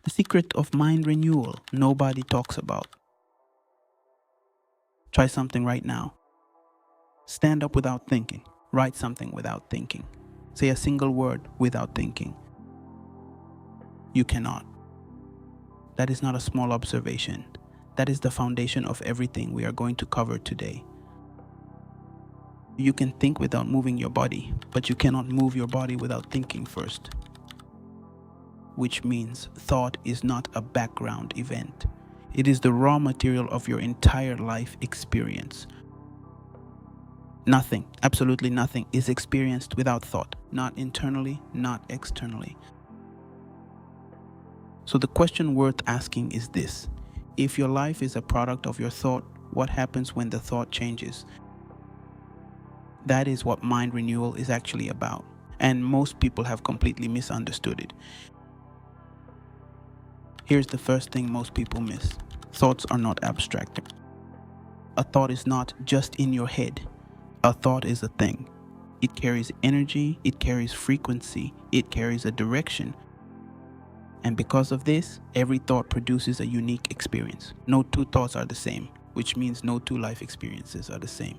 The secret of mind renewal nobody talks about. Try something right now. Stand up without thinking. Write something without thinking. Say a single word without thinking. You cannot. That is not a small observation. That is the foundation of everything we are going to cover today. You can think without moving your body, but you cannot move your body without thinking first. Which means thought is not a background event. It is the raw material of your entire life experience. Nothing, absolutely nothing, is experienced without thought. Not internally, not externally. So the question worth asking is this: if your life is a product of your thought, what happens when the thought changes? That is what mind renewal is actually about. And most people have completely misunderstood it. Here's the first thing most people miss. Thoughts are not abstract. A thought is not just in your head. A thought is a thing. It carries energy, it carries frequency, it carries a direction. And because of this, every thought produces a unique experience. No two thoughts are the same, which means no two life experiences are the same.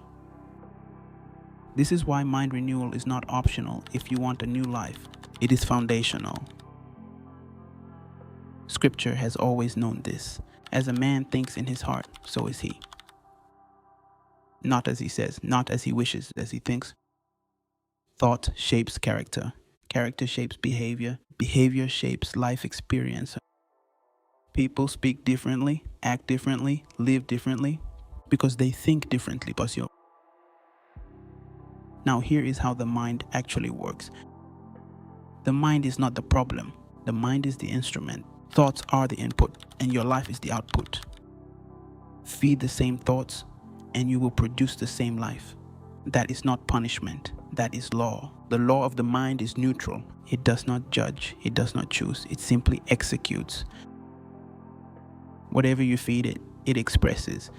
This is why mind renewal is not optional if you want a new life. It is foundational. Scripture has always known this. As a man thinks in his heart, so is he. Not as he says, not as he wishes, as he thinks. Thought shapes character. Character shapes behavior. Behavior shapes life experience. People speak differently, act differently, live differently, because they think differently. Now here is how the mind actually works. The mind is not the problem. The mind is the instrument. Thoughts are the input, and your life is the output. Feed the same thoughts, and you will produce the same life. That is not punishment. That is law. The law of the mind is neutral. It does not judge. It does not choose. It simply executes. Whatever you feed it, it expresses.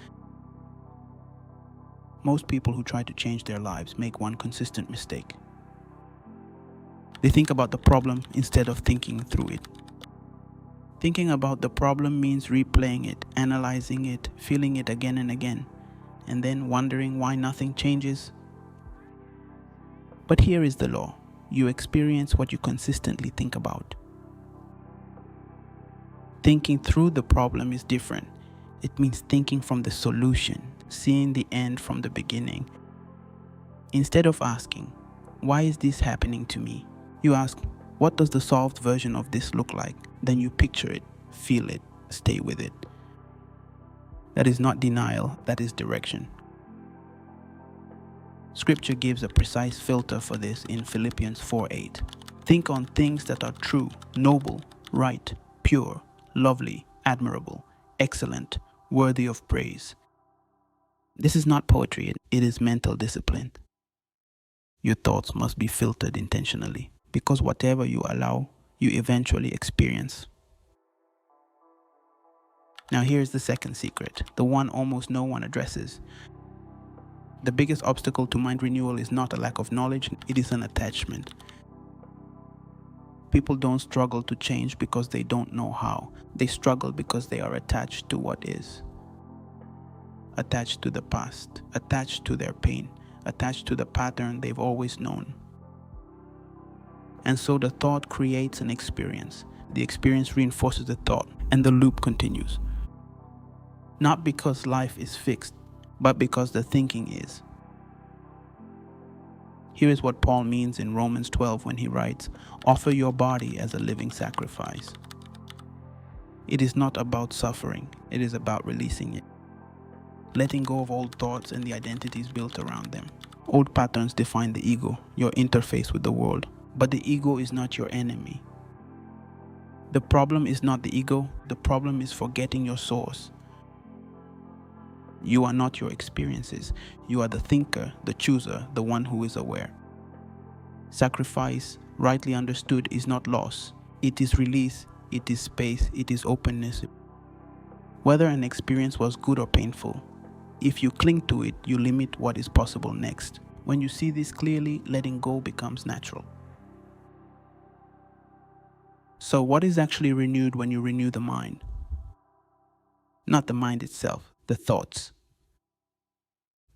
Most people who try to change their lives make one consistent mistake. They think about the problem instead of thinking through it. Thinking about the problem means replaying it, analyzing it, feeling it again and again, and then wondering why nothing changes. But here is the law. You experience what you consistently think about. Thinking through the problem is different. It means thinking from the solution, seeing the end from the beginning. Instead of asking, why is this happening to me? You ask, what does the solved version of this look like? Then you picture it, feel it, stay with it. That is not denial, that is direction. Scripture gives a precise filter for this in Philippians 4:8. Think on things that are true, noble, right, pure, lovely, admirable, excellent, worthy of praise. This is not poetry, it is mental discipline. Your thoughts must be filtered intentionally, because whatever you allow, you eventually experience. Now here's the second secret, the one almost no one addresses. The biggest obstacle to mind renewal is not a lack of knowledge, it is an attachment. People don't struggle to change because they don't know how. They struggle because they are attached to what is. Attached to the past, attached to their pain, attached to the pattern they've always known. And so the thought creates an experience. The experience reinforces the thought, and the loop continues. Not because life is fixed, but because the thinking is. Here is what Paul means in Romans 12 when he writes, offer your body as a living sacrifice. It is not about suffering, it is about releasing it. Letting go of old thoughts and the identities built around them. Old patterns define the ego, your interface with the world. But the ego is not your enemy. The problem is not the ego, the problem is forgetting your source. You are not your experiences. You are the thinker, the chooser, the one who is aware. Sacrifice, rightly understood, is not loss. It is release, it is space, it is openness. Whether an experience was good or painful, if you cling to it, you limit what is possible next. When you see this clearly, letting go becomes natural. So what is actually renewed when you renew the mind? Not the mind itself, the thoughts.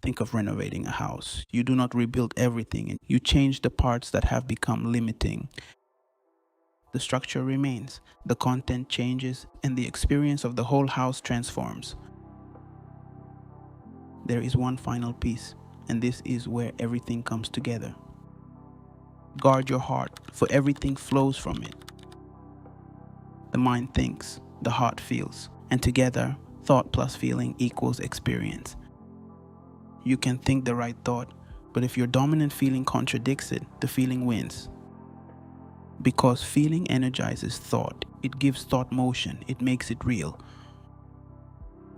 Think of renovating a house. You do not rebuild everything, and you change the parts that have become limiting. The structure remains, the content changes, and the experience of the whole house transforms. There is one final piece, and this is where everything comes together. Guard your heart, for everything flows from it. The mind thinks, the heart feels, and together, thought plus feeling equals experience. You can think the right thought, but if your dominant feeling contradicts it, the feeling wins. Because feeling energizes thought, it gives thought motion, it makes it real.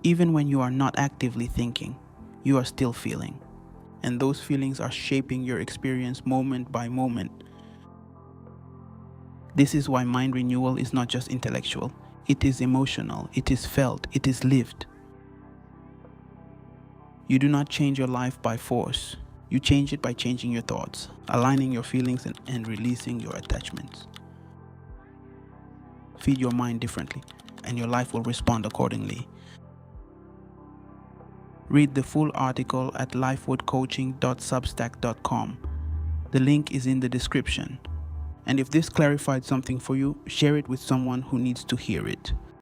Even when you are not actively thinking, you are still feeling. And those feelings are shaping your experience moment by moment. This is why mind renewal is not just intellectual, it is emotional, it is felt, it is lived. You do not change your life by force. You change it by changing your thoughts, aligning your feelings, and releasing your attachments. Feed your mind differently, and your life will respond accordingly. Read the full article at lifewordcoaching.substack.com. The link is in the description. And if this clarified something for you, share it with someone who needs to hear it.